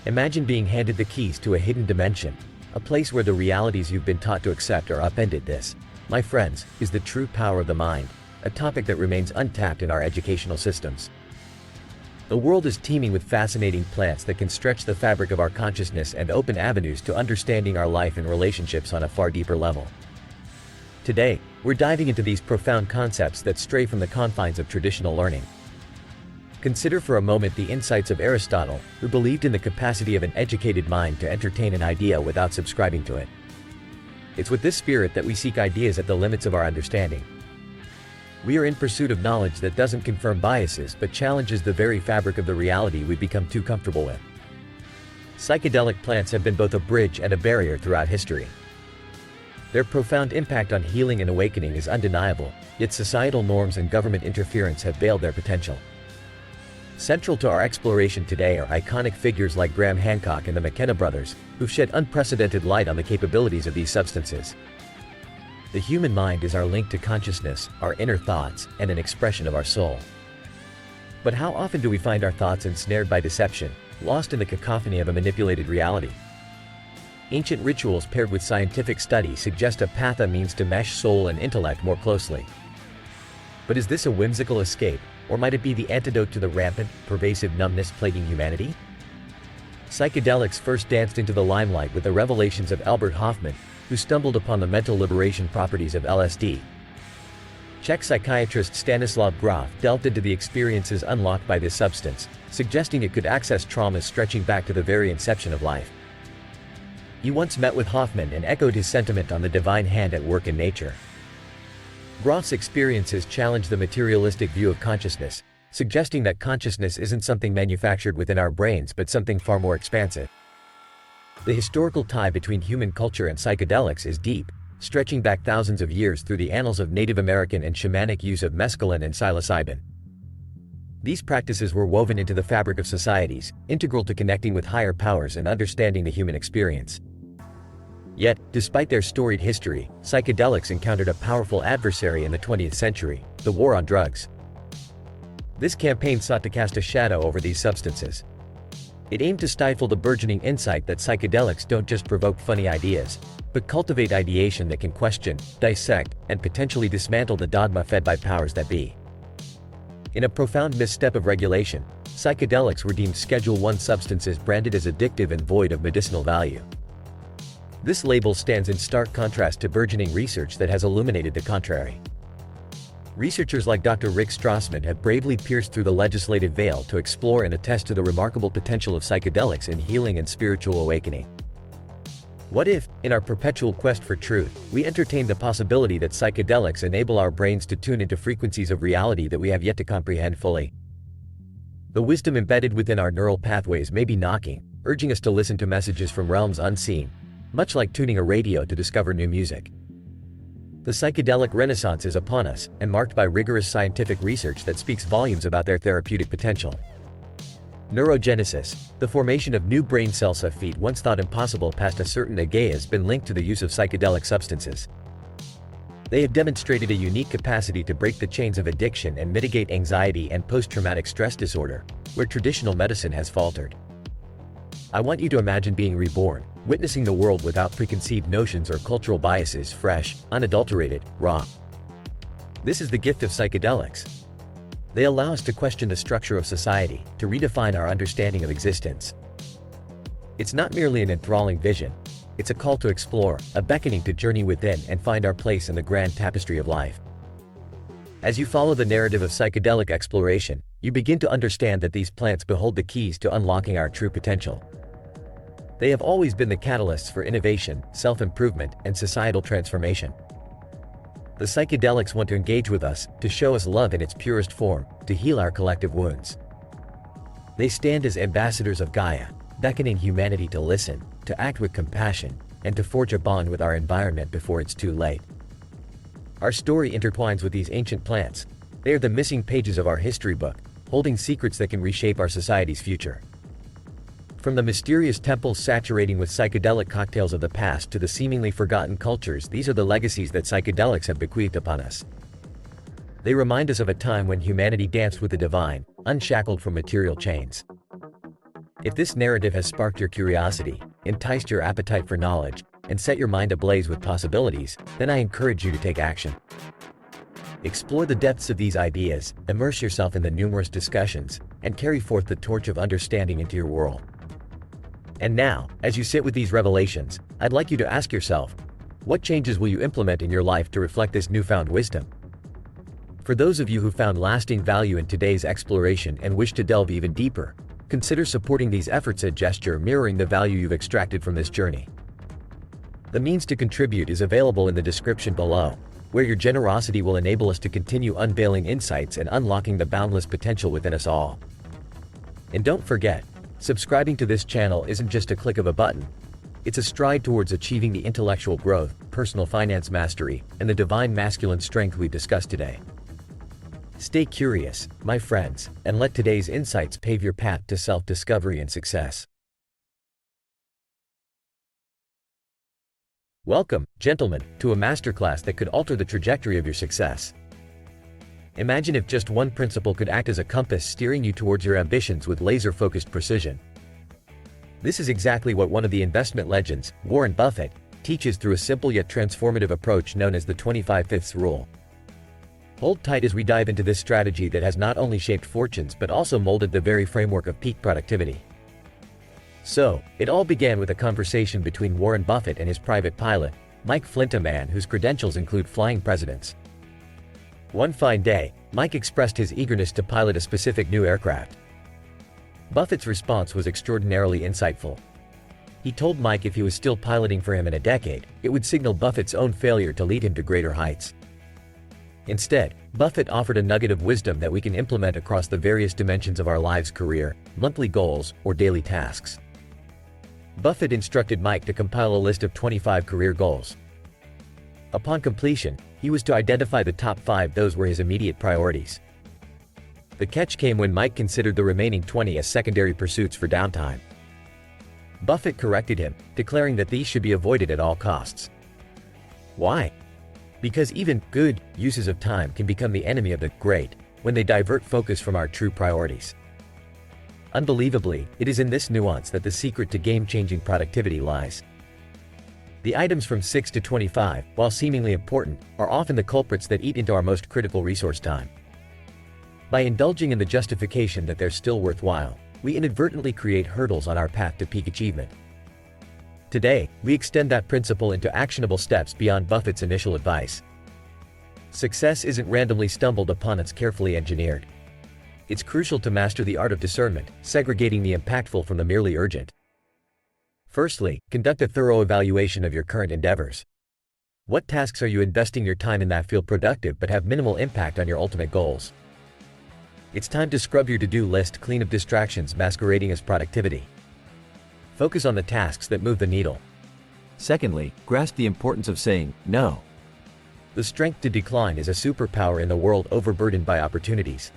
Imagine being handed the keys to a hidden dimension, a place where the realities you've been taught to accept are upended. This, my friends, is the true power of the mind, a topic that remains untapped in our educational systems. The world is teeming with fascinating plants that can stretch the fabric of our consciousness and open avenues to understanding our life and relationships on a far deeper level. Today, we're diving into these profound concepts that stray from the confines of traditional learning. Consider for a moment the insights of Aristotle, who believed in the capacity of an educated mind to entertain an idea without subscribing to it. It's with this spirit that we seek ideas at the limits of our understanding. We are in pursuit of knowledge that doesn't confirm biases but challenges the very fabric of the reality we've become too comfortable with. Psychedelic plants have been both a bridge and a barrier throughout history. Their profound impact on healing and awakening is undeniable, yet societal norms and government interference have veiled their potential. Central to our exploration today are iconic figures like Graham Hancock and the McKenna brothers, who've shed unprecedented light on the capabilities of these substances. The human mind is our link to consciousness, our inner thoughts, and an expression of our soul. But how often do we find our thoughts ensnared by deception, lost in the cacophony of a manipulated reality? Ancient rituals paired with scientific study suggest a path that means to mesh soul and intellect more closely. But is this a whimsical escape, or might it be the antidote to the rampant, pervasive numbness plaguing humanity? Psychedelics first danced into the limelight with the revelations of Albert Hofmann, who stumbled upon the mental liberation properties of LSD. Czech psychiatrist Stanislav Grof delved into the experiences unlocked by this substance, suggesting it could access traumas stretching back to the very inception of life. He once met with Hofmann and echoed his sentiment on the divine hand at work in nature. Grof's experiences challenge the materialistic view of consciousness, suggesting that consciousness isn't something manufactured within our brains but something far more expansive. The historical tie between human culture and psychedelics is deep, stretching back thousands of years through the annals of Native American and shamanic use of mescaline and psilocybin. These practices were woven into the fabric of societies, integral to connecting with higher powers and understanding the human experience. Yet, despite their storied history, psychedelics encountered a powerful adversary in the 20th century, the war on drugs. This campaign sought to cast a shadow over these substances. It aimed to stifle the burgeoning insight that psychedelics don't just provoke funny ideas, but cultivate ideation that can question, dissect, and potentially dismantle the dogma fed by powers that be. In a profound misstep of regulation, psychedelics were deemed Schedule I substances branded as addictive and void of medicinal value. This label stands in stark contrast to burgeoning research that has illuminated the contrary. Researchers like Dr. Rick Strassman have bravely pierced through the legislative veil to explore and attest to the remarkable potential of psychedelics in healing and spiritual awakening. What if, in our perpetual quest for truth, we entertain the possibility that psychedelics enable our brains to tune into frequencies of reality that we have yet to comprehend fully? The wisdom embedded within our neural pathways may be knocking, urging us to listen to messages from realms unseen, much like tuning a radio to discover new music. The psychedelic renaissance is upon us, and marked by rigorous scientific research that speaks volumes about their therapeutic potential. Neurogenesis, the formation of new brain cells, a feat once thought impossible past a certain age, has been linked to the use of psychedelic substances. They have demonstrated a unique capacity to break the chains of addiction and mitigate anxiety and post-traumatic stress disorder, where traditional medicine has faltered. I want you to imagine being reborn, witnessing the world without preconceived notions or cultural biases, fresh, unadulterated, raw. This is the gift of psychedelics. They allow us to question the structure of society, to redefine our understanding of existence. It's not merely an enthralling vision, it's a call to explore, a beckoning to journey within and find our place in the grand tapestry of life. As you follow the narrative of psychedelic exploration, you begin to understand that these plants behold the keys to unlocking our true potential. They have always been the catalysts for innovation, self-improvement, and societal transformation. The psychedelics want to engage with us, to show us love in its purest form, to heal our collective wounds. They stand as ambassadors of Gaia, beckoning humanity to listen, to act with compassion, and to forge a bond with our environment before it's too late. Our story intertwines with these ancient plants. They are the missing pages of our history book, holding secrets that can reshape our society's future. From the mysterious temples saturating with psychedelic cocktails of the past to the seemingly forgotten cultures, these are the legacies that psychedelics have bequeathed upon us. They remind us of a time when humanity danced with the divine, unshackled from material chains. If this narrative has sparked your curiosity, enticed your appetite for knowledge, and set your mind ablaze with possibilities, then I encourage you to take action. Explore the depths of these ideas, immerse yourself in the numerous discussions, and carry forth the torch of understanding into your world. And now, as you sit with these revelations, I'd like you to ask yourself, what changes will you implement in your life to reflect this newfound wisdom? For those of you who found lasting value in today's exploration and wish to delve even deeper, consider supporting these efforts at gesture mirroring the value you've extracted from this journey. The means to contribute is available in the description below, where your generosity will enable us to continue unveiling insights and unlocking the boundless potential within us all. And don't forget, subscribing to this channel isn't just a click of a button. It's a stride towards achieving the intellectual growth, personal finance mastery, and the divine masculine strength we discussed today. Stay curious, my friends, and let today's insights pave your path to self-discovery and success. Welcome, gentlemen, to a masterclass that could alter the trajectory of your success. Imagine if just one principle could act as a compass steering you towards your ambitions with laser-focused precision. This is exactly what one of the investment legends, Warren Buffett, teaches through a simple yet transformative approach known as the 25/5 rule. Hold tight as we dive into this strategy that has not only shaped fortunes but also molded the very framework of peak productivity. So, it all began with a conversation between Warren Buffett and his private pilot, Mike Flint, a man whose credentials include flying presidents. One fine day, Mike expressed his eagerness to pilot a specific new aircraft. Buffett's response was extraordinarily insightful. He told Mike if he was still piloting for him in a decade, it would signal Buffett's own failure to lead him to greater heights. Instead, Buffett offered a nugget of wisdom that we can implement across the various dimensions of our lives: career, monthly goals, or daily tasks. Buffett instructed Mike to compile a list of 25 career goals. Upon completion, he was to identify the top 5; those were his immediate priorities. The catch came when Mike considered the remaining 20 as secondary pursuits for downtime. Buffett corrected him, declaring that these should be avoided at all costs. Why? Because even good uses of time can become the enemy of the great when they divert focus from our true priorities. Unbelievably, it is in this nuance that the secret to game-changing productivity lies. The items from 6 to 25, while seemingly important, are often the culprits that eat into our most critical resource: time. By indulging in the justification that they're still worthwhile, we inadvertently create hurdles on our path to peak achievement. Today, we extend that principle into actionable steps beyond Buffett's initial advice. Success isn't randomly stumbled upon, it's carefully engineered. It's crucial to master the art of discernment, segregating the impactful from the merely urgent. Firstly, conduct a thorough evaluation of your current endeavors. What tasks are you investing your time in that feel productive but have minimal impact on your ultimate goals? It's time to scrub your to-do list clean of distractions masquerading as productivity. Focus on the tasks that move the needle. Secondly, grasp the importance of saying no. The strength to decline is a superpower in a world overburdened by opportunities.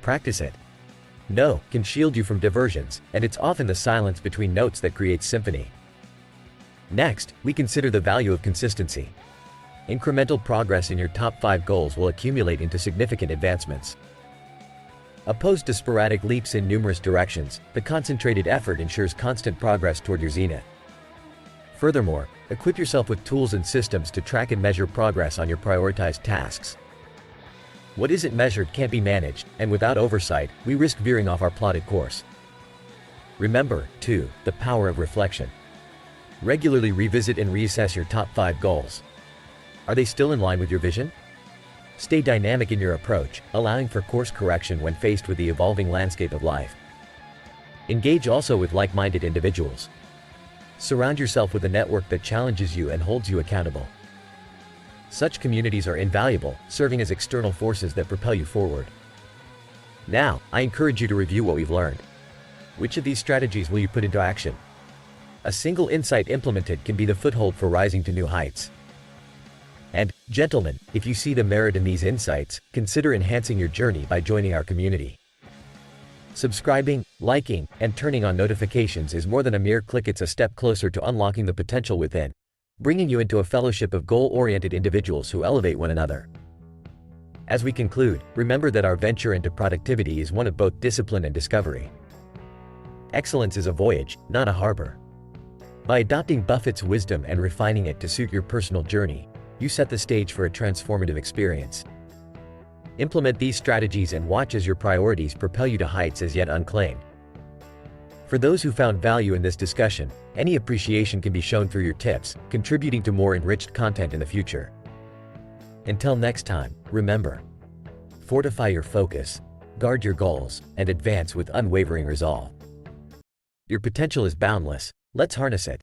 Practice it. No can shield you from diversions, and it's often the silence between notes that creates symphony. Next, we consider the value of consistency. Incremental progress in your top 5 goals will accumulate into significant advancements. Opposed to sporadic leaps in numerous directions, the concentrated effort ensures constant progress toward your zenith. Furthermore, equip yourself with tools and systems to track and measure progress on your prioritized tasks. What isn't measured can't be managed, and without oversight, we risk veering off our plotted course. Remember, too, the power of reflection. Regularly revisit and reassess your top 5 goals. Are they still in line with your vision? Stay dynamic in your approach, allowing for course correction when faced with the evolving landscape of life. Engage also with like-minded individuals. Surround yourself with a network that challenges you and holds you accountable. Such communities are invaluable, serving as external forces that propel you forward. Now, I encourage you to review what we've learned. Which of these strategies will you put into action? A single insight implemented can be the foothold for rising to new heights. And, gentlemen, if you see the merit in these insights, consider enhancing your journey by joining our community. Subscribing, liking, and turning on notifications is more than a mere click. It's a step closer to unlocking the potential within, bringing you into a fellowship of goal-oriented individuals who elevate one another. As we conclude, remember that our venture into productivity is one of both discipline and discovery. Excellence is a voyage, not a harbor. By adopting Buffett's wisdom and refining it to suit your personal journey, you set the stage for a transformative experience. Implement these strategies and watch as your priorities propel you to heights as yet unclaimed. For those who found value in this discussion, any appreciation can be shown through your tips, contributing to more enriched content in the future. Until next time, remember: fortify your focus, guard your goals, and advance with unwavering resolve. Your potential is boundless. Let's harness it.